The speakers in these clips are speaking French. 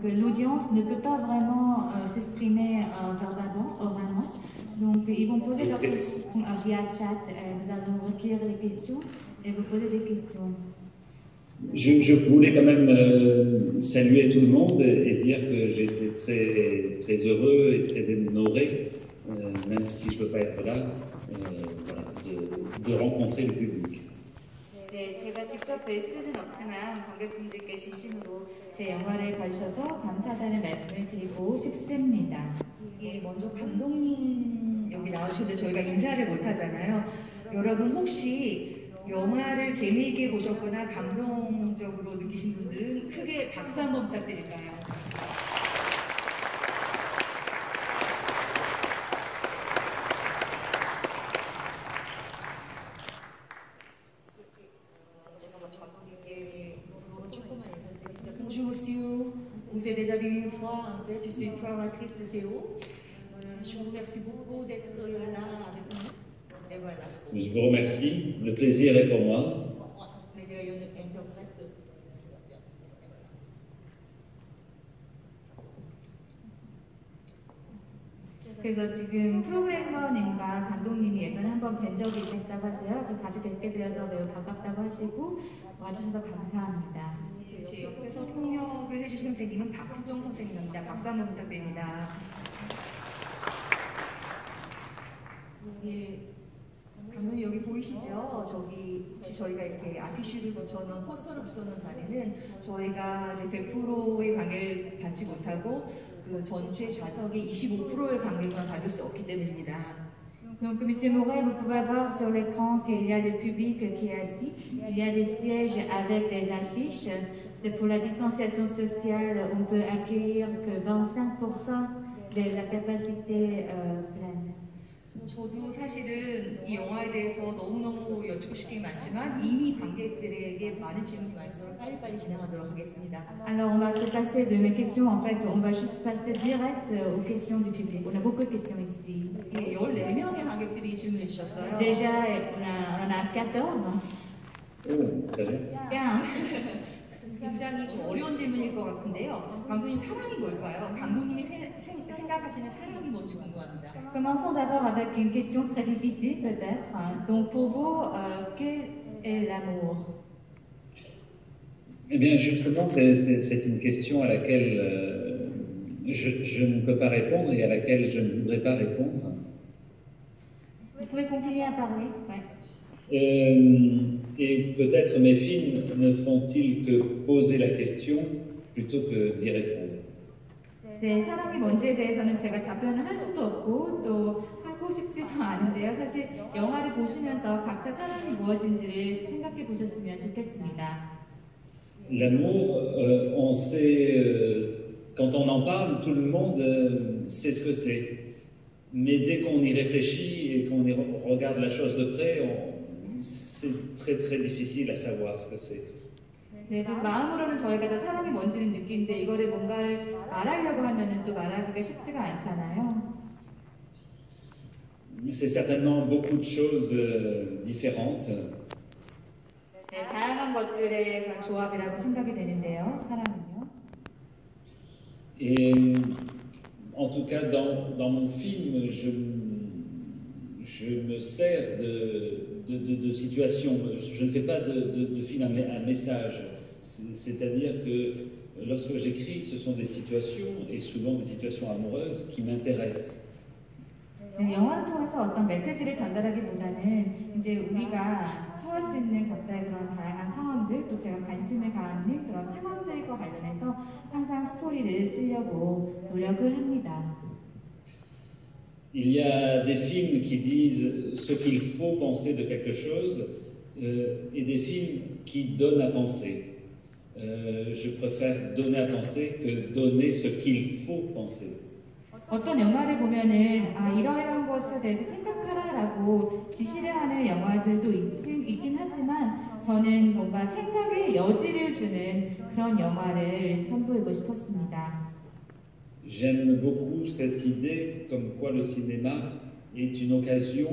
l'audience ne peut pas vraiment s'exprimer oralement. Donc ils vont poser leurs questions via chat. Nous allons recueillir les questions et vous poser des questions. Je voulais quand même saluer tout le monde et dire que j'étais très, très heureux et très honoré, même si je ne peux pas être là, voilà, de rencontrer le public. 네, 제가 직접 뵐 수는 없지만 관객분들께 진심으로 제 영화를 봐주셔서 감사하다는 말씀을 드리고 싶습니다. 예, 먼저 감독님 여기 나오시는데 저희가 인사를 못 하잖아요. 여러분 혹시 영화를 재미있게 보셨거나 감동적으로 느끼신 분들은 크게 박수 한번 부탁드릴까요? 제가 먼저 감독님께 조금만 인사드리겠습니다. Bonjour monsieur, on s'est déjà vu une fois, en fait, je suis une programmatrice CO. Je vous remercie beaucoup d'être là avec nous. Et voilà. Je vous remercie, le plaisir est pour moi. 그래서 지금 프로그래머님과 감독님이 예전에 한번 뵌 적이 있으시다고 하세요. 그래서 다시 뵙게 되어서 매우 반갑다고 하시고 와주셔서 감사합니다. 제 옆에서 통역을 해주신 선생님은 박수정 선생님입니다. 박수 한번 부탁드립니다. 예, 감독님 여기 보이시죠? 저기 혹시 저희가 이렇게 아피쉬를 붙여놓은 포스터를 붙여놓은 자리는 저희가 이제 100%의 관객을 받지 못하고 그 전체 좌석의 25%의 관객만 받을 수 없기 때문입니다. Donc, Monsieur Moret, vous pouvez voir sur l'écran qu'il y a le public qui est assis. Il y a des sièges avec des affiches. C'est pour la distanciation sociale. On peut accueillir que 25% de la capacité pleine. 저도 사실은 이 영화에 대해서 너무너무 여쭙고 싶은 게 많지만 이미 관객들에게 많은 질문이 많아서 빨리빨리 진행하도록 하겠습니다. Alors on va se passer de mes questions, en fait, on va juste passer direct aux questions du public. On a beaucoup de questions ici. 예, 14명의 관객들이 질문해 주셨어요. Déjà, on a 14. Oh, très bien. 굉장히 좀 어려운 질문일 것 같은데요. 감독님 사랑이 뭘까요? 감독님이 생각하시는 사랑이 뭔지 궁금합니다. Commençons d'abord avec une question très difficile peut-être. Donc pour vous, quel est l'amour? Eh bien justement, c'est une question à laquelle je ne peux pas répondre et à laquelle je ne voudrais pas répondre. Vous pouvez continuer à parler. Ouais. Et peut-être mes films ne font-ils que poser la question plutôt que d'y répondre. 네, 사랑이 뭔지에 대해서는 제가 답변을 할 수도 없고 또 하고 싶지도 않은데요. 사실 영화를 보시면서 각자 사랑이 무엇인지를 생각해 보셨으면 좋겠습니다. L'amour, on sait, quand on en parle, tout le monde sait ce que c'est. Mais dès qu'on y réfléchit et qu'on regarde la chose de près, c'est très très difficile à savoir ce que c'est. 네, 그래서 마음으로는 저희가 다 사랑이 뭔지는 느끼는데 이거를 뭔가를 말하려고 하면은 또 말하기가 쉽지가 않잖아요. C'est certainement beaucoup de choses différentes. 네, 다양한 것들의 그런 조합이라고 생각이 되는데요. 사랑은요. Et en tout cas, dans mon film, je me sers de situations. Je ne fais pas de film à message. C'est-à-dire que lorsque j'écris, ce sont des situations, et souvent des situations amoureuses, qui m'intéressent. 네, 영화를 통해서 어떤 메시지를 전달하기보다는 이제 우리가 처할 수 있는 각자의 그런 다양한 상황들, 또 제가 관심을 갖는 그런 상황들과 관련해서 항상 스토리를 쓰려고 노력을 합니다. Il y a des films qui disent ce qu'il faut penser de quelque chose et des films qui donnent à penser. Je préfère donner à penser que donner ce qu'il faut penser. 어떤 영화를 보면은 이러이러한 것에 대해서 생각하라라고 지시를 하는 영화들도 있긴 하지만 저는 뭔가 생각에 여지를 주는 그런 영화를 선보이고 싶었습니다. J'aime beaucoup cette idée comme quoi le cinéma est une occasion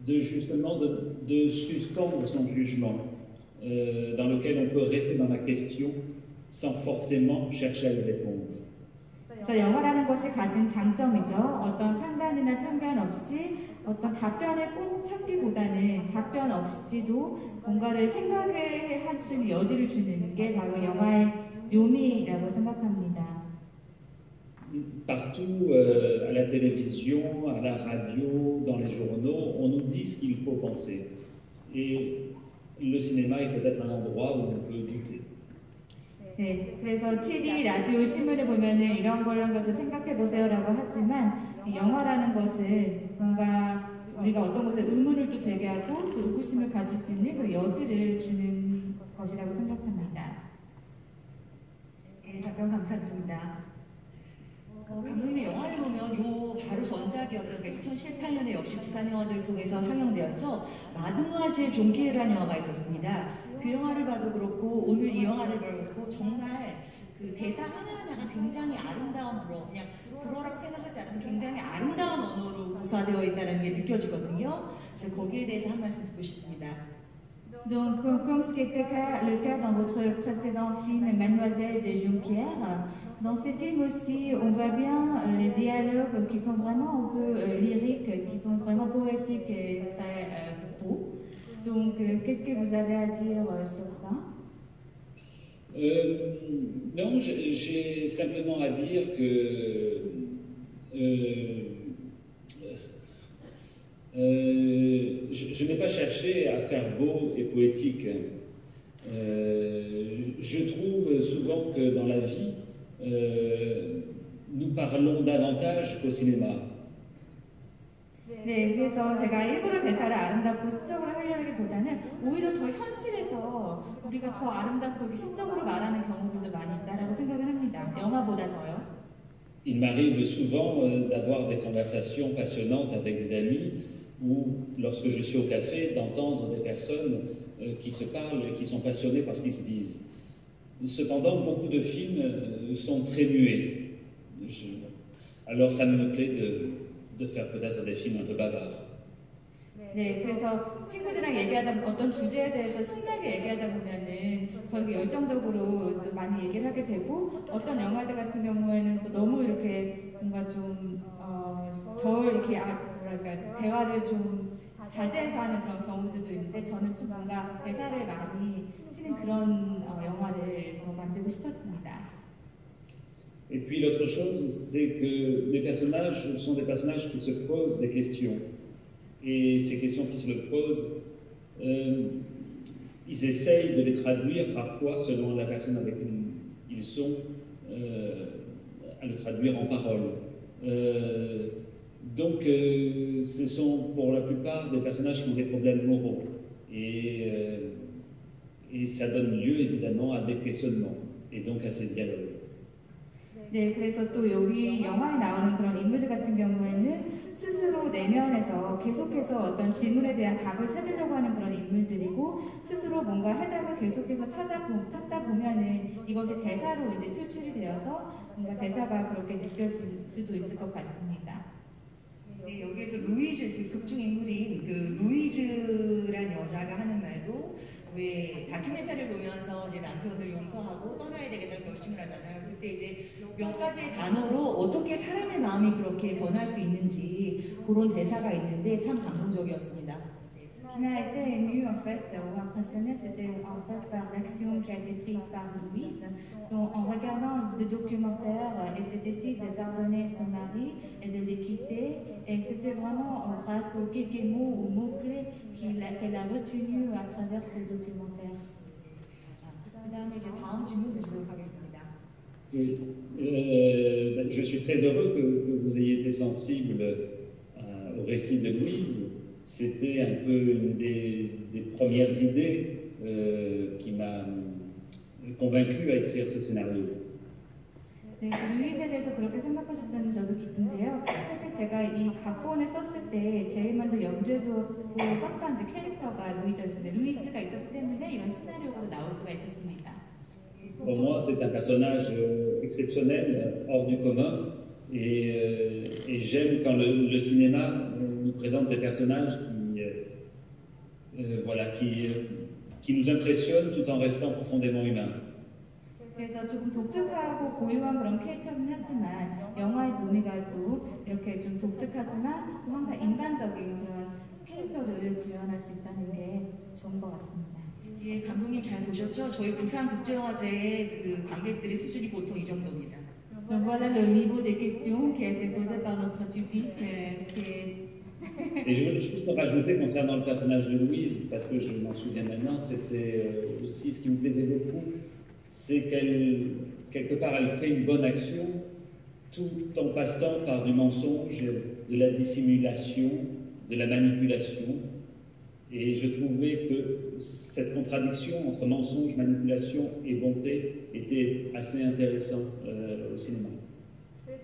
de justement de suspendre son jugement, dans lequel on peut rester dans la question sans forcément chercher à y répondre. 그래서 영화라는 것이 가진 장점이죠. 어떤 판단이나 편견 없이 어떤 답변을 꼭 찾기보다는 답변 없이도 뭔가를 생각을 할 수 있는 여지를 주는 게 바로 영화의 묘미라고 생각합니다. Partout, à la télévision, à la radio, dans les journaux, on nous dit ce qu'il faut penser. Et le cinéma est peut-être un endroit où on peut douter. 네, 그래서 TV, 라디오, 신문을 보면은 이런 것을 생각해 보세요라고 하지만 영화라는 것은 뭔가 우리가 어떤 것에 의문을 또 제기하고 또 의구심을 가질 수 있는 그 여지를 주는 것이라고 생각합니다. 네, 답변 감사드립니다. 감독님의 영화를 보면 요 바로 전작이었던 2018년에 역시 부산영화제를 통해서 상영되었죠. 마드모아질 종기에라는 영화가 있었습니다. 그 영화를 봐도 그렇고 오늘 이 영화를 보고 정말 그 대사 하나하나가 굉장히 아름다운 그냥 불어라고 생각하지 않으면 굉장히 아름다운 언어로 구사되어 있다는 게 느껴지거든요. 그래서 거기에 대해서 한 말씀 듣고 싶습니다. Donc, comme ce qui était le cas dans votre précédent film Mademoiselle de Jonquière, dans ces films aussi, on voit bien les dialogues qui sont vraiment un peu lyriques, qui sont vraiment poétiques et très beaux. Donc, qu'est-ce que vous avez à dire sur ça? Non, j'ai simplement à dire que je n'ai pas cherché à faire beau et poétique. Je trouve souvent que dans la vie, nous parlons davantage qu'au cinéma. 네, 그래서 제가 일부러 대사를 아름답고 시적으로 하려기보다는 오히려 더 현실에서 우리가 더 아름답고 시적으로 말하는 경우들도 많이 있다라고 생각을 합니다. 영화보다 더요. Il m'arrive souvent d'avoir des conversations passionnantes avec des amis ou lorsque je suis au café d'entendre des personnes qui se parlent et qui sont passionnées par ce qu'ils se disent. Cependant, beaucoup de films sont très muets. Alors ça me plaît de faire peut-être des films un peu bavards. 네, 그래서 친구들이랑 얘기하다 어떤 주제에 대해서 신나게 얘기하다 보면은 거기 열정적으로 또 많이 얘기를 하게 되고 어떤 영화들 같은 경우에는 또 너무 이렇게 뭔가 좀 더 이렇게 뭐랄까 대화를 좀 자제해서 하는 그런 경우들도 있는데 저는 좀 뭔가 대사를 많이 치는 그런 영화를 만들고 싶었습니다. Et puis l'autre chose, c'est que les personnages sont des personnages qui se posent des questions. Et ces questions qui se posent, ils essayent de les traduire parfois selon la personne avec qui ils sont, à le traduire en paroles. Donc ce sont pour la plupart des personnages qui ont des problèmes moraux. Et ça donne lieu évidemment à des questionnements et donc à ces dialogues. 네, 그래서 또 여기 영화에 나오는 그런 인물들 같은 경우에는 스스로 내면에서 계속해서 어떤 질문에 대한 답을 찾으려고 하는 그런 인물들이고 스스로 뭔가 해답을 계속해서 찾다 보면은 이것이 대사로 이제 표출이 되어서 뭔가 대사가 그렇게 느껴질 수도 있을 것 같습니다. 네, 여기에서 루이즈, 그 극중 인물인 그 루이즈란 여자가 하는 말도 왜 다큐멘터리를 보면서 이제 남편을 용서하고 떠나야 되겠다는 결심을 하잖아요. 그때 이제 몇 가지의 단어로 어떻게 사람의 마음이 그렇게 변할 수 있는지 그런 대사가 있는데 참 감동적이었습니다. Ce qui m'a été ému en fait ou impressionné, c'était en fait par l'action qui a été prise par Louise. Donc, en regardant le documentaire, elle s'est décidée de pardonner son mari et de le quitter. Et c'était vraiment grâce aux quelques mots ou mots-clés qu'elle a retenus à travers ce documentaire. 그다음에 이제 다음 질문 드리도록 하겠습니다. Oui. Je suis très heureux que vous ayez été sensible au récit de Louise. C'était un peu une des premières idées qui m'a convaincu à écrire ce scénario. 네, 루이즈에 대해서 그렇게 생각하셨다는 저도 기쁜데요. 사실 제가 이 각본을 썼을 때 제일 먼저 염두에 두고 썼던 이제 캐릭터가 루이즈였습니다. 루이즈가 있었기 때문에 이런 시나리오가 나올 수가 있었습니다. Pour moi, c'est un personnage exceptionnel, hors du commun, et j'aime quand le cinéma nous présente des personnages qui nous impressionnent tout en restant profondément humains. 그래서 조금 독특하고 고유한 그런 캐릭터긴 하지만 영화의 묘미가 또 이렇게 좀 독특하지만 또 항상 인간적인 그런 캐릭터를 구현할 수 있다는 게 좋은 것 같습니다. 예, 감독님 잘 보셨죠? 저희 부산국제영화제의 그 관객들의 수준이 보통 이 정도입니다. Donc voilà le niveau des questions qui a été posé par notre public Et je veux juste rajouter concernant le personnage de Louise, parce que je m'en souviens maintenant, c'était aussi ce qui me plaisait beaucoup, c'est qu'elle, quelque part, elle fait une bonne action tout en passant par du mensonge, de la dissimulation, de la manipulation. Et je trouvais que cette contradiction entre mensonge, manipulation et bonté était assez intéressante au cinéma.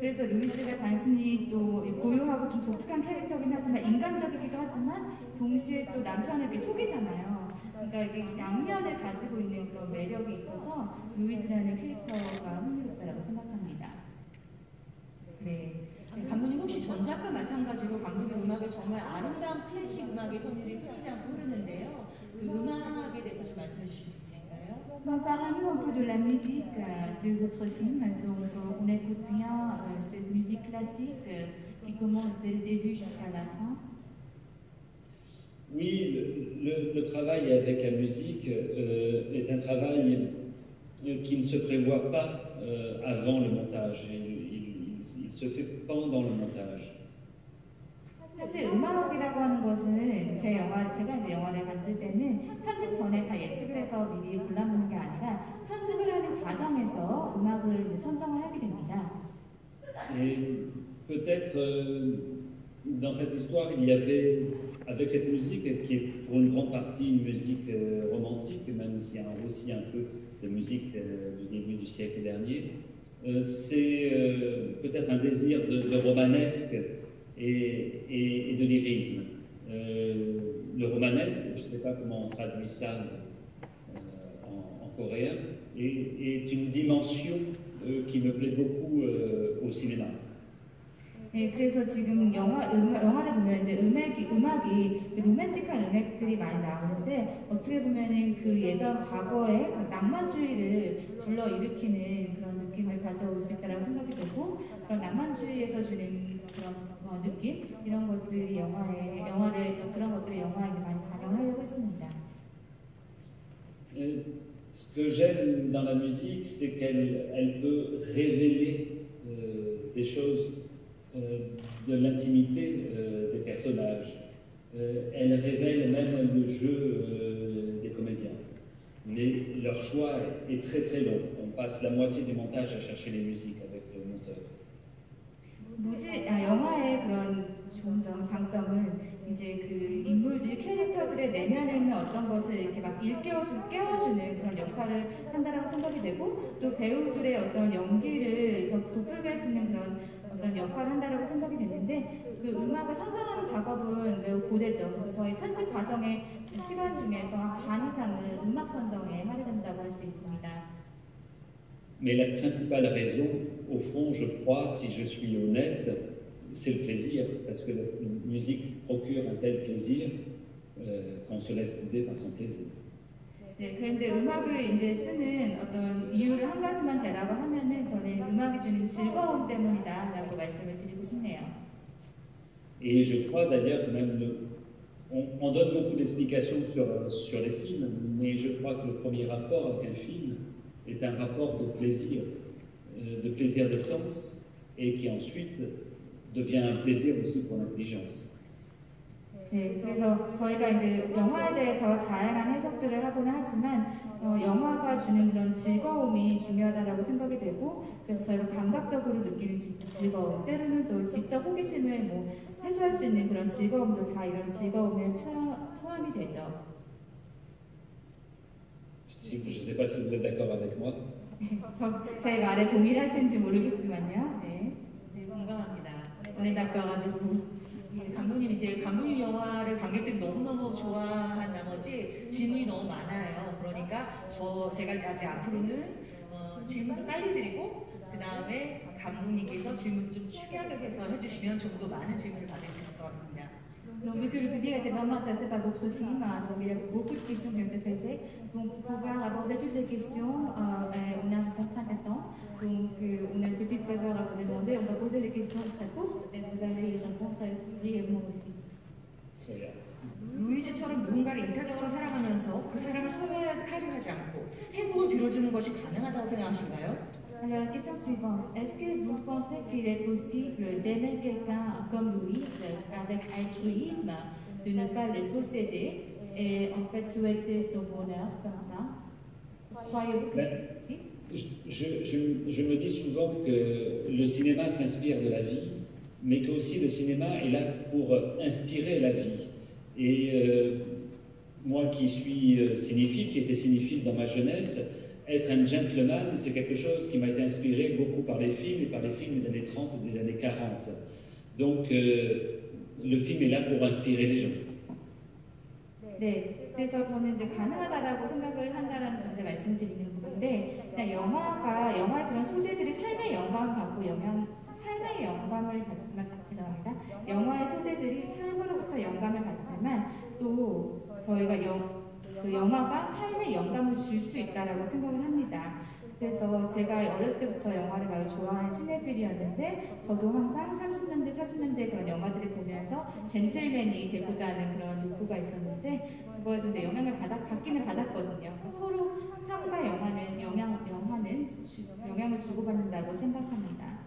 그래서 루이스가 단순히 또 고요하고 좀 독특한 캐릭터긴 하지만 인간적이기도 하지만 동시에 또 남편에게 속이잖아요. 그러니까 이게 양면을 가지고 있는 그런 매력이 있어서 루이스라는 캐릭터가 흥미롭다고 생각합니다. 네. 감독님 혹시 전작과 마찬가지로 감독의 음악에 정말 아름다운 클래식 음악의 선율이 끊이지 않고 흐르는데요. 그 음악에 대해서 좀 말씀해 주실 수 있을까요? Parlons-nous un peu de la musique de votre film. Donc, on écoute bien cette musique classique qui commence dès le début jusqu'à la fin. Oui, le travail avec la musique est un travail qui ne se prévoit pas avant le montage. Il se fait pendant le montage. 사실 음악이라고 하는 것은 제가 이제 영화를 만들 때는 편집 전에 다 예측을 해서 미리 골라놓는 게 아니라 편집을 하는 과정에서 음악을 이제 선정을 하게 됩니다. Et peut-être dans cette histoire, il y avait, avec cette musique, qui est pour une grande partie une musique romantique, même s'il y a aussi un peu de musique du début du siècle dernier, c'est peut-être un désir de romanesque et de lyrisme. Le romanesque, je ne sais pas comment on traduit ça en coréen, est une dimension qui me plaît beaucoup au cinéma. 네, 그래서 지금 영화를 보면 이제 음악이 로맨틱한 음악들이 많이 나오는데 어떻게 보면은 그 예전 과거의 그 낭만주의를 불러일으키는 그런 느낌을 가져올 수 있다고 생각이 되고 그런 낭만주의에서 주는 그런 느낌 이런 것들이 그런 것들이 영화에 많이 반영하려고 했습니다. Ce que j'aime dans la musique, c'est qu'elle peut révéler des choses de l'intimité des personnages. Elle révèle même le jeu des comédiens. Mais leur choix est très très long. On passe la moitié du montage à chercher les musiques avec le monteur. 영화의 그런 좋은 장점은 이제 그 인물들, 캐릭터들의 내면에 있는 어떤 것을 이렇게 막 깨워주는 그런 역할을 한다라고 생각이 되고 또 배우들의 어떤 연기를 더 돋보이게 할 수 있는 그런 어떤 역할을 한다라고 생각이 되는데 그 음악을 선정하는 작업은 매우 고되죠. 그래서 저희 편집 과정의 시간 중에서 반 이상을 음악 선정에 할애된다고 할 수 있습니다. Mais la principale raison, au fond, je crois, si je suis honnête, c'est le plaisir, parce que la musique procure un tel plaisir qu'on se laisse guider par son plaisir. 네, 그런데 음악을 이제 쓰는 어떤 이유를 한 가지만 대라고 하면은 저는 음악이 주는 즐거움 때문이다라고 말씀을 드리고 싶네요. Et je crois d'ailleurs que même on donne beaucoup d'explications sur les films, mais je crois que le premier rapport avec un film est un rapport de plaisir des sens, et qui ensuite devient un plaisir aussi pour l'intelligence. 네, 그래서 저희가 이제 영화에 대해서 다양한 해석들을 하고는 하지만 영화가 주는 그런 즐거움이 중요하다라고 생각이 되고 그래서 저희가 감각적으로 느끼는 즐거움, 때로는 또 지적 호기심을 해소할 수 있는 그런 즐거움도 다 이런 즐거움에 포함이 되죠. Je ne sais pas si vous êtes d'accord avec moi. 제 말에 동일하신지 모르겠지만요. 네. 네, 공감합니다. 오늘 답변하고 예, 감독님 영화를 관객들이 너무너무 좋아한 나머지 질문이 너무 많아요. 그러니까 제가 아직 앞으로는 질문도 빨리 드리고 그 다음에 감독님께서 질문도 좀 추격해서 해주시면 좀 더 많은 질문을 받을 수 있을 것 같습니다. Donc, vu que le public était vraiment intéressé par votre film, donc il y a beaucoup de questions qui ont été posées. Donc, pour pouvoir aborder toutes les questions, on a rencontré questions très courtes et vous allez y répondre brièvement aussi. Très bien. 루이즈처럼 누군가를 이타적으로 사랑하면서 그 사람을 소외하려 하지 않고 행복을 빌어주는 것이 가능하다고 생각하신가요? Alors, la question suivante. Est-ce que vous pensez qu'il est possible d'aimer quelqu'un comme Louise avec altruisme, de ne pas le posséder et en fait souhaiter son bonheur comme ça? Croyez-vous que je me dis souvent que le cinéma s'inspire de la vie, mais que aussi le cinéma est là pour inspirer la vie. Et moi qui suis cinéphile, qui était cinéphile dans ma jeunesse, être un gentleman, c'est quelque chose qui m'a été inspiré beaucoup par les films, et par les films des années 30 et des années 40. Donc le film est là pour inspirer les gens. 네, 그래서 저는 이제 가능하다라고 생각을 한다라는 점에서 말씀드리는 부분인데, 그냥 영화의 그런 소재들이 삶의 영감을 받고 삶의 영감을 받지만, 죄송합니다. 영화의 소재들이 삶으로부터 영감을 받지만, 또 저희가 그 영화가 삶의 영감을 줄 수 있다라고 생각을 합니다. 그래서 제가 어렸을 때부터 영화를 많이 좋아하는 시네필이었는데 저도 항상 30년대, 40년대 그런 영화들을 보면서 젠틀맨이 되고자 하는 그런 욕구가 있었는데 그거에서 이제 영향을 받기는 받았거든요. 서로 삶과 영화는 영향을 주고받는다고 생각합니다.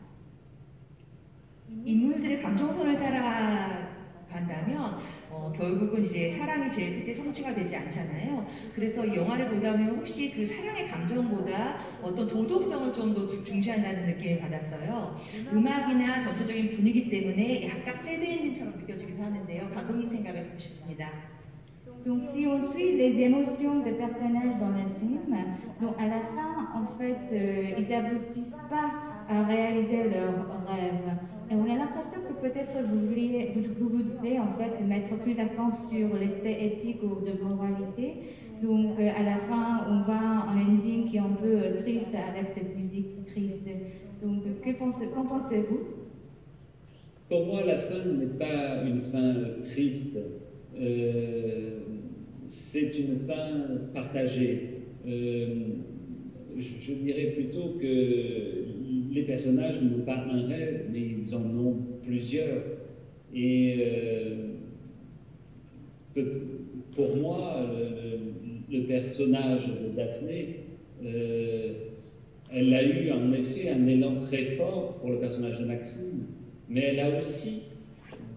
인물들의 감정선을 따라간다면 결국은 이제 사랑이 제일 그때 성취가 되지 않잖아요. 그래서 이 영화를 보다 보면 혹시 그 사랑의 감정보다 어떤 도덕성을 좀 더 중시한다는 느낌을 받았어요. 음악이나 전체적인 분위기 때문에 약간 새드엔딩처럼 느껴지기도 하는데요. 감독님 생각을 듣고 싶습니다. Donc si on suit les émotions des personnages dans le film, donc à la fin, en fait, ils n'aboutissent pas à réaliser leurs rêves. Et on a l'impression que peut-être vous voulez en fait mettre plus d'accent sur l'aspect éthique ou de moralité. Donc à la fin, on va en ending qui est un peu triste avec cette musique triste. Donc qu'en pensez-vous? Pour moi, la fin n'est pas une fin triste. C'est une fin partagée. Je dirais plutôt que les personnages n'ont pas un rêve, mais ils en ont plusieurs. Et pour moi, le personnage de Daphné, elle a eu en effet un élan très fort pour le personnage de Maxime, mais elle a aussi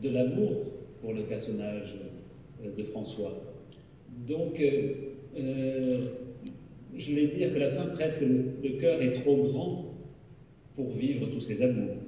de l'amour pour le personnage de François. Donc, je vais dire que la fin, presque, le cœur est trop grand pour vivre tous ces amours.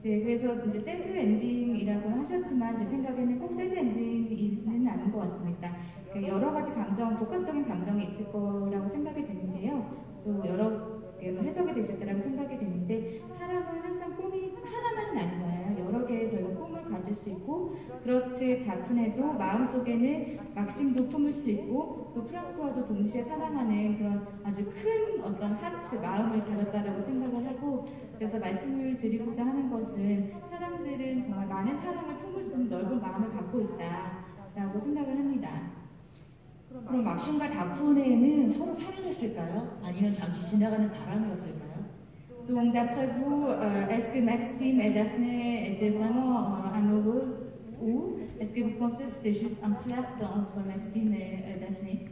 네, 그래서 이제 새드 엔딩이라고 하셨지만 제 생각에는 꼭 새드 엔딩은 아닌 것 같습니다. 여러 가지 복합적인 감정이 있을 거라고 생각이 되는데요. 또 여러 개로 해석이 되실 거라고 생각이 되는데 사람은 항상 꿈이 하나만은 아니잖아요. 여러 개의 저희가 꿈을 가질 수 있고 그렇듯 다프네도 마음속에는 막심도 품을 수 있고 또 프랑스와도 동시에 사랑하는 그런 아주 큰 어떤 하트, 마음을 가졌다라고 생각을 하고 그래서 말씀을 드리고자 하는 것은 사람들은 정말 많은 사랑을 품을 수 있는 넓은 마음을 갖고 있다라고 생각을 합니다. 그럼 막심과 다프네는 서로 사랑했을까요? 아니면 잠시 지나가는 바람이었을까요? Donc d'après vous, est-ce que Maxime et Daphné étaient vraiment amoureux ou est-ce que vous pensez que c'était juste un flirt entre Maxime et Daphné?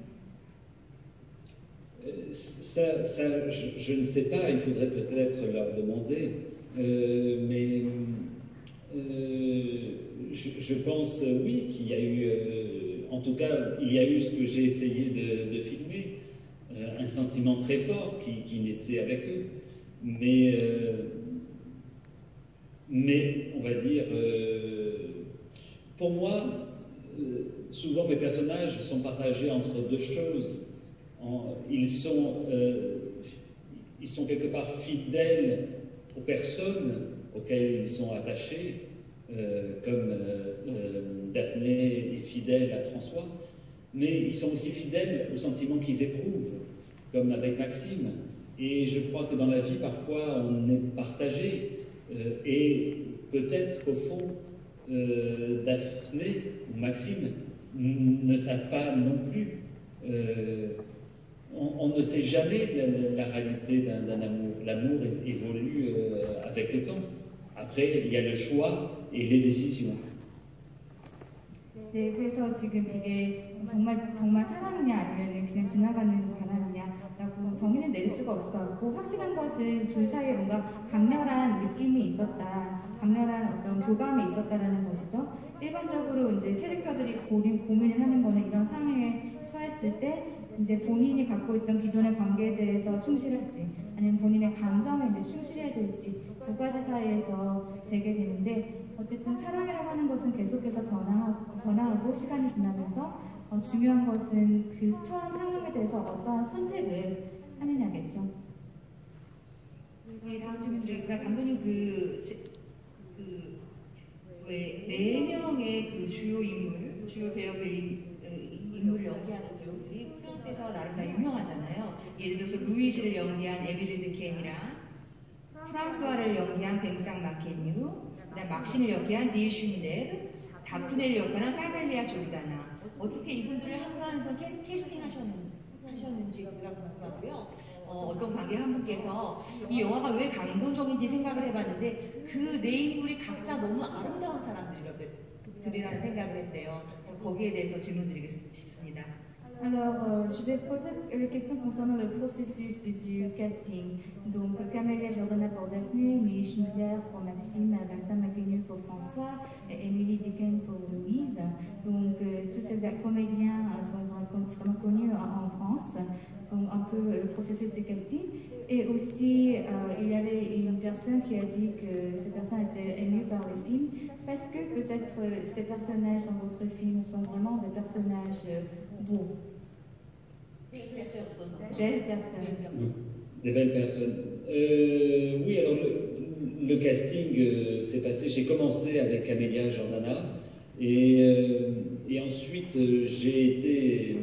Ça, je ne sais pas, il faudrait peut-être leur demander, mais je pense, oui, qu'il y a eu, en tout cas, il y a eu ce que j'ai essayé de filmer, un sentiment très fort qui naissait avec eux, mais on va dire, pour moi, souvent mes personnages sont partagés entre deux choses. Ils sont quelque part fidèles aux personnes auxquelles ils sont attachés, comme Daphné est fidèle à François, mais ils sont aussi fidèles aux sentiments qu'ils éprouvent, comme avec Maxime. Et je crois que dans la vie, parfois, on est partagé, et peut-être qu'au fond, Daphné ou Maxime ne savent pas non plus on ne sait jamais la réalité d'un amour. L'amour évolue avec le temps. Après, il y a le choix et les décisions. 네, 그래서 지금 이게 정말 사랑이냐 아니면 그냥 지나가는 바람이냐라고 정의는 내릴 수가 없을 것 같고 확실한 것은 둘 사이에 뭔가 강렬한 느낌이 있었다, 강렬한 어떤 교감이 있었다라는 것이죠. 일반적으로 이제 캐릭터들이 고민을 하는 거는 이런 상황에 처했을 때 이제 본인이 갖고 있던 기존의 관계에 대해서 충실할지 아니면 본인의 감정에 이제 충실해야 될지 두 가지 사이에서 재개되는데 어쨌든 사랑이라고 하는 것은 계속해서 변화하고 시간이 지나면서 중요한 것은 그 처한 상황에 대해서 어떠한 선택을 하느냐겠죠. 네, 다음 질문 드리겠습니다. 감독님 네 명의 그 주요 배역을 인물을 연기하는 배우들이 프랑스에서 나름 다 유명하잖아요. 예를 들어서 루이지를 연기한 에밀리 드켄이랑 프랑스와를 연기한 뱅상 마케뉴, 막신을 연기한 닐 슈미넬, 다프네를 연기한 카멜리아 조르다나. 어떻게 이분들을 한번 캐스팅 하셨는지 궁금하고요. 어떤 관계 한 분께서 이 영화가 왜 감동적인지 생각을 해봤는데 그 네 인물이 각자 너무 아름다운 사람들이라는 생각을 했대요. 그래서 거기에 대해서 질문 드리겠습니다. Alors, je vais poser les questions concernant le processus du casting. Donc, Camélia Jordana pour Daphné, Milly Schmidler pour Maxime, Vincent Macquenu pour François, et Emily Dequesne pour Louise. Donc, tous ces comédiens sont vraiment connus en France. Donc, un peu le processus du casting. Et aussi, il y avait une personne qui a dit que cette personne était émue par les films parce que peut-être ces personnages dans votre film sont vraiment des personnages beaux. Belles personnes. Des belles personnes. Oui, alors le casting s'est passé. J'ai commencé avec Camélia Jordana et ensuite j'ai été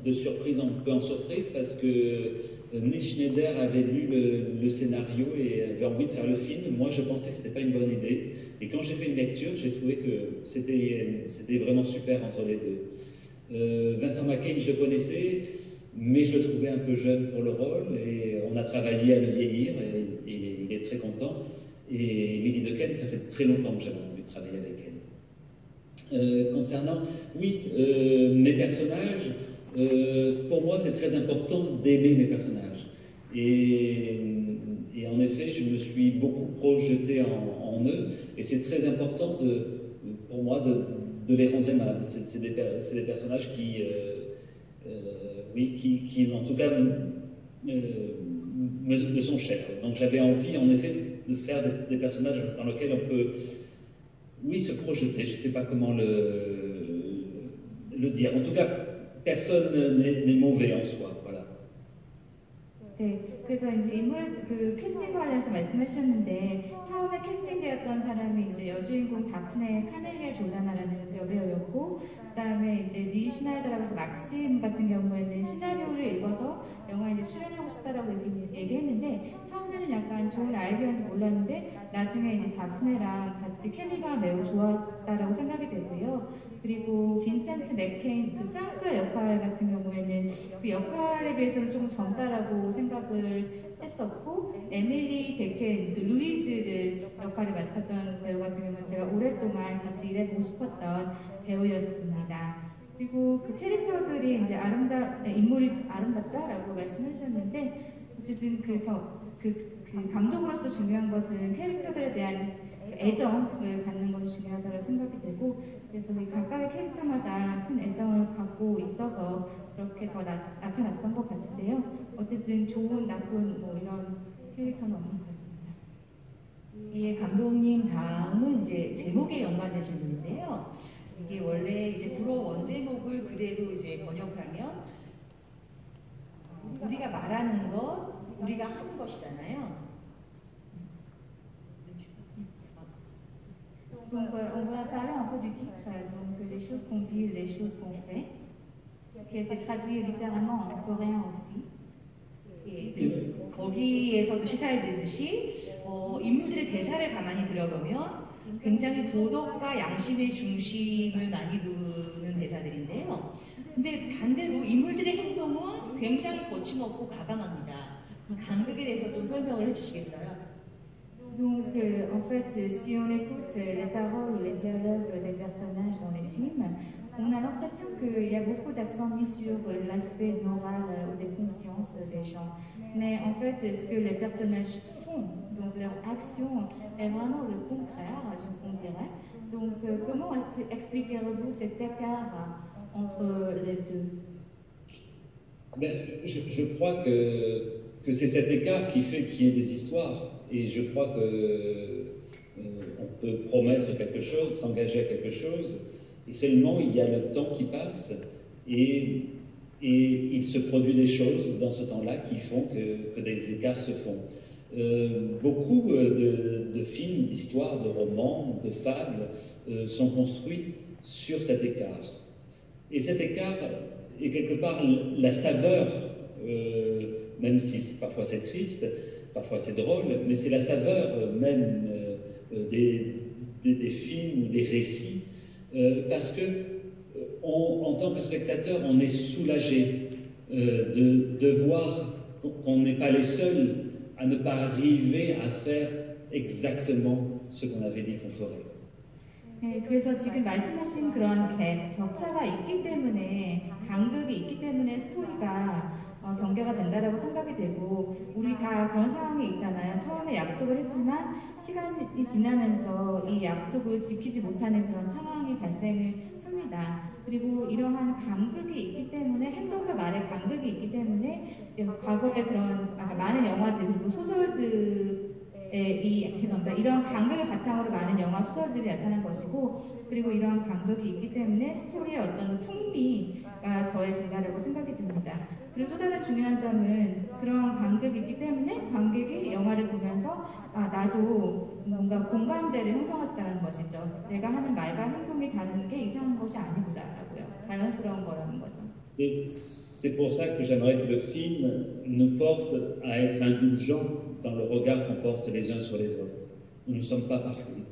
de surprise un peu en surprise parce que Nils Schneider avait lu le scénario et avait envie de faire le film. Moi, je pensais que c'était pas une bonne idée. Et quand j'ai fait une lecture, j'ai trouvé que c'était vraiment super entre les deux. Vincent Macquenu, je le connaissais, mais je le trouvais un peu jeune pour le rôle. Et on a travaillé à le vieillir et il est très content. Et Emily Dequesne, ça fait très longtemps que j'avais envie de travailler avec elle. Concernant, oui, mes personnages, pour moi, c'est très important d'aimer mes personnages. Et en effet, je me suis beaucoup projeté en eux. Et c'est très important pour moi de les rendre aimables. C'est des personnages qui en tout cas, me sont chers. Donc j'avais envie, en effet, de faire des personnages dans lesquels on peut, se projeter. Je ne sais pas comment le dire. En tout cas, personne n'est mauvais en soi. Voilà. 네, 그래서 이제 캐스팅 관련해서 말씀해 주셨는데 처음에 캐스팅되었던 사람이 이제 여주인공 다프네 카멜리아 조르다나라는 여배우였고 그다음에 이제 닐 슈나이더라고 해서 막심 같은 경우에 이제 시나리오를 읽어서 영화에 이제 출연하고 싶다라고 얘기했는데 처음에는 약간 좋은 아이디어인지 몰랐는데 나중에 이제 다프네랑 같이 케미가 매우 좋았다라고 생각이 되고요. 그리고 빈센트 맥케인 그 프랑스어 역할 같은 경우에는 그 역할에 비해서는 조금 젊다라고 생각을 했었고 에밀리 데켄 그 루이즈를 역할을 맡았던 배우 같은 경우는 제가 오랫동안 같이 일해보고 싶었던 배우였습니다. 그리고 그 캐릭터들이 이제 인물이 아름답다라고 말씀해 주셨는데 어쨌든 그 감독으로서 중요한 것은 캐릭터들에 대한 애정을 갖는 것이 중요하다고 생각이 되고 그래서 각각의 캐릭터마다 큰 애정을 갖고 있어서 그렇게 더 나타났던 것 같은데요. 어쨌든 좋은, 나쁜 이런 캐릭터는 없는 것 같습니다. 예, 감독님 다음은 이제 제목에 연관된 질문인데요. 이게 원래 이제 불어 원제목을 그대로 이제 번역을 하면 우리가 말하는 것, 우리가 하는 것이잖아요. Donc on va parler un peu du titre, donc les choses qu'on dit, les choses qu'on fait, qui a été traduit littéralement en coréen aussi. 예, 거기에서도 시사해드렸듯이 인물들의 대사를 가만히 들어보면 굉장히 도덕과 양심의 중심을 많이 두는 대사들인데요. 근데 반대로 인물들의 행동은 굉장히 거침없고 과감합니다. 이 간극에 대해서 좀 설명을 해주시겠어요? Donc, en fait, si on écoute les paroles ou les dialogues des personnages dans les films, on a l'impression qu'il y a beaucoup d'accent mis sur l'aspect moral ou des consciences des gens. Mais en fait, ce que les personnages font, donc leur action, est vraiment le contraire, on dirait. Donc, comment expliquerez-vous cet écart entre les deux? Ben, je crois que c'est cet écart qui fait qu'il y ait des histoires. Et je crois qu'on peut promettre quelque chose, s'engager à quelque chose, et seulement il y a le temps qui passe, et il se produit des choses dans ce temps-là qui font que des écarts se font. Beaucoup de films, d'histoires, de romans, de fables sont construits sur cet écart. Et cet écart est quelque part la saveur, même si parfois c'est triste, parfois c'est drôle, mais c'est la saveur même des films ou des récits, parce que en tant que spectateur, on est soulagé de voir qu'on n'est pas les seuls à ne pas arriver à faire exactement ce qu'on avait dit qu'on ferait. 네, 그래서 지금 말씀하신 그런 격차가 있기 때문에, 간극이 있기 때문에 스토리가 전개가 된다라고 생각이 되고, 우리 다 그런 상황이 있잖아요. 처음에 약속을 했지만 시간이 지나면서 이 약속을 지키지 못하는 그런 상황이 발생을 합니다. 그리고 이러한 간극이 있기 때문에, 행동과 말의 간극이 있기 때문에 과거에 그런 많은 영화들 그리고 소설들 죄송합니다. 이런 간극을 바탕으로 많은 영화, 소설들이 나타난 것이고, 그리고 이런 간극이 있기 때문에 스토리의 어떤 풍미가 더해진다고 생각이 듭니다. 그리고 또 다른 중요한 점은 그런 간극이 있기 때문에 관객이 영화를 보면서 나도 뭔가 공감대를 형성할 수 있다는 것이죠. 내가 하는 말과 행동이 다른 게 이상한 것이 아니구나라고요. 자연스러운 거라는 거죠. C'est pour ça que j'aimerais que le film nous porte à être indulgents dans le regard qu'on porte les uns sur les autres. Nous ne sommes pas parfaits.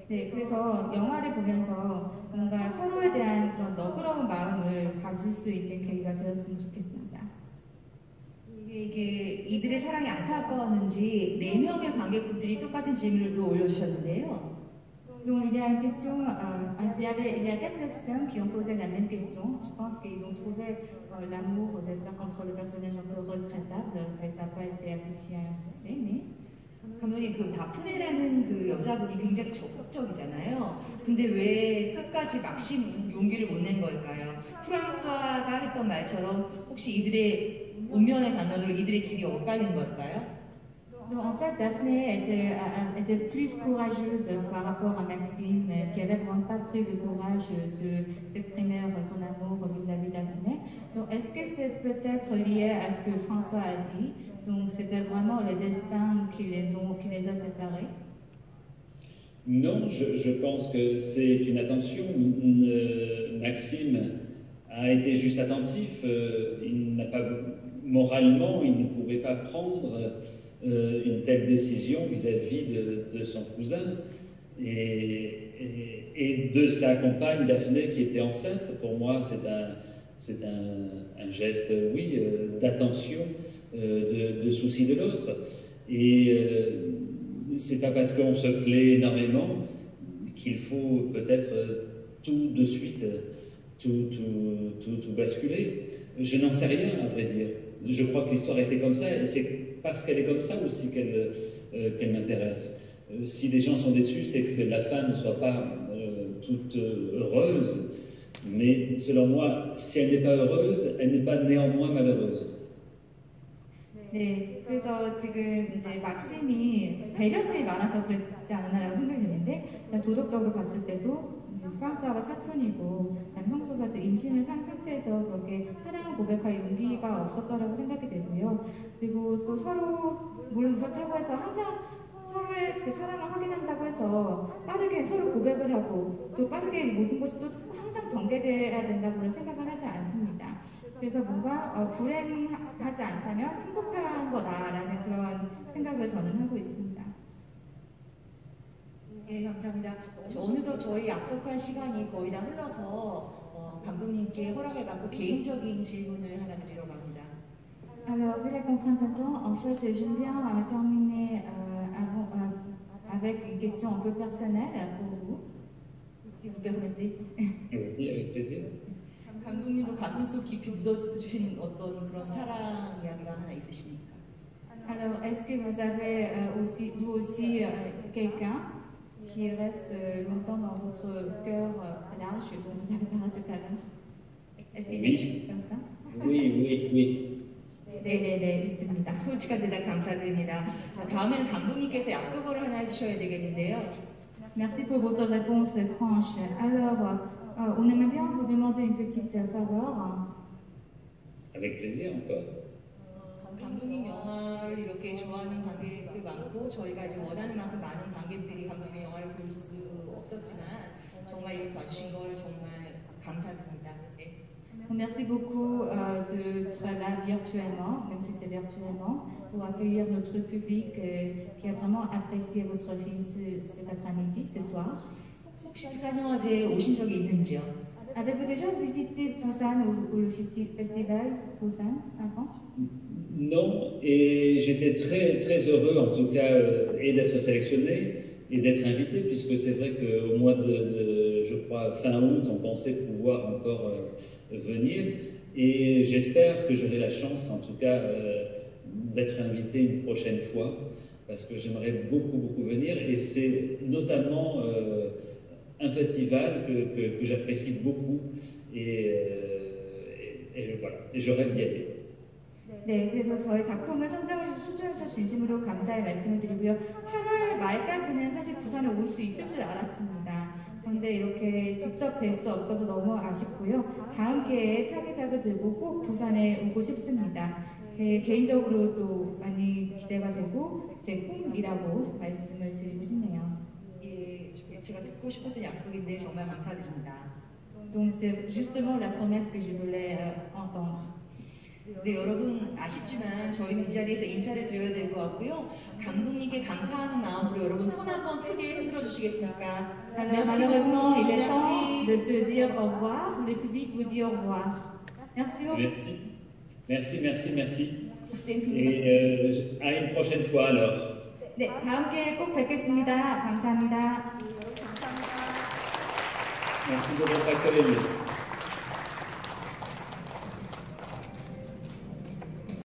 네, 그래서 영화를 보면서 뭔가 서로에 대한 그런 너그러운 마음을 가질 수 있는 계기가 되었으면 좋겠습니다. 이게 이들의 사랑이 안타까웠는지 4명의 관객분들이 똑같은 질문을 또 올려주셨는데요. Donc il y a une question, il y a 4 personnes qui ont posé la même question. Je pense qu'ils ont trouvé l'amour entre le personnage un peu regrettable, mais ça n'a pas été abouti à un succès. Mais 감독님, 그 다프네라는 그 여자분이 굉장히 적극적이잖아요. 근데 왜 끝까지 막심 용기를 못 낸 걸까요? 프랑스화가 했던 말처럼 혹시 이들의 운명의 장면으로 이들의 길이 엇갈린 걸까요? Donc en fait, Daphné était plus courageuse par rapport à Maxime, qui avait vraiment pas pris le courage de s'exprimer son amour vis-à-vis d'Daphné. Donc est-ce que c'est peut-être lié à ce que François a dit? Donc c'était vraiment le destin qui les a séparés? Non, je pense que c'est une attention. Maxime a été juste attentif. Il n'a pas moralement, il ne pouvait pas prendre une telle décision vis-à-vis de son cousin et de sa compagne Daphné qui était enceinte. Pour moi, c'est un geste, oui, d'attention, de souci de l'autre. Et c'est pas parce qu'on se plaît énormément qu'il faut peut-être tout de suite, tout basculer. Je n'en sais rien, à vrai dire. Je crois que l'histoire était comme ça, et c'est parce qu'elle est comme ça aussi qu'elle m'intéresse. Si les gens sont déçus, c'est que la fin ne soit pas toute heureuse, mais selon moi, si elle n'est pas heureuse, elle n'est pas néanmoins malheureuse. 네, 그래서 지금 이제 막심이 배려심이 많아서 그랬지 않았나라고 생각이 드는데, 도덕적으로 봤을 때도 프랑스화가 사촌이고 형수가 또 임신을 한 상태에서 그렇게 사랑을 고백할 용기가 없었다라고 생각이 되고요. 그리고 또 서로 물론 그렇다고 해서 항상 서로의 그 사랑을 확인한다고 해서 빠르게 서로 고백을 하고 또 빠르게 모든 것이 또 항상 전개돼야 된다고는 생각을 하지 않습니다. 그래서 뭔가 불행하지 않다면 행복한 거다라는 그런 생각을 저는 하고 있습니다. 네, 감사합니다. 어느덧 저희 약속한 시간이 거의 다 흘러서 감독님께 허락을 받고 개인적인 질문을 하나 드리려고 합니다. Alors, vu la contrainte de temps, en fait, j'aime bien terminer avec une question un peu personnelle pour vous, si vous permettez. Oui, avec plaisir. 감독님도 가슴속 깊이 묻어주신 어떤 그런 사랑 이야기가 하나 있으십니까? Alors, est-ce que vous avez vous aussi quelqu'un qui reste longtemps dans votre cœur large dont vous avez parlé tout à l'heure? Est-ce qu'il y a Oui. comme ça? Oui. 네, 있습니다. 솔직한 대답 감사드립니다. 자, 다음에는 감독님께서 약속을 하나 해주셔야 되겠는데요. Merci pour votre réponse franche. Alors, on aimerait bien vous demander une petite faveur. Avec plaisir encore. 감독님 영화를 이렇게 좋아하는 관객들 많고 저희가 이제 원하는 만큼 많은 관객들이 감독님의 영화를 볼 수 없었지만 정말 이렇게 와주신 걸 정말 감사드립니다. 네. Merci beaucoup d'être là virtuellement, même si c'est virtuellement, pour accueillir notre public qui a vraiment apprécié votre film cet après-midi, ce soir. 혹시 부산영화제에 오신 적이 있는지요? Avez-vous déjà visité Busan ou le festival Busan avant? Non, et j'étais très heureux en tout cas et d'être sélectionné et d'être invité, puisque c'est vrai qu'au mois de, je crois, fin août, on pensait pouvoir encore venir, et j'espère que j'aurai la chance en tout cas d'être invité une prochaine fois, parce que j'aimerais beaucoup venir, et c'est notamment un festival que j'apprécie beaucoup, et voilà, et je rêve d'y aller. 네, 그래서 저희 작품을 선정해주셔서 초청해주셔서 진심으로 감사의 말씀을 드리고요. 8월 말까지는 사실 부산에 올 수 있을 줄 알았습니다. 그런데 이렇게 직접 뵐 수 없어서 너무 아쉽고요. 다음 기회에 차기작을 들고 꼭 부산에 오고 싶습니다. 제 개인적으로도 많이 기대가 되고 제 꿈이라고 말씀을 드리고 싶네요. 예, 제가 듣고 싶었던 약속인데 정말 감사드립니다. Donc c'est justement la promesse que je voulais entendre. 네, 여러분 아쉽지만 저희는 이 자리에서 인사를 드려야 될 것 같고요. 감독님께 감사하는 마음으로 여러분 손 한번 크게 흔들어 주시겠습니까? Alors malheureusement, il est temps de se dire au revoir. Le public vous dit au revoir. Merci beaucoup. Merci. Et à une prochaine fois alors. 네, 다음 기회에 꼭 뵙겠습니다. 감사합니다. Merci de votre accueil.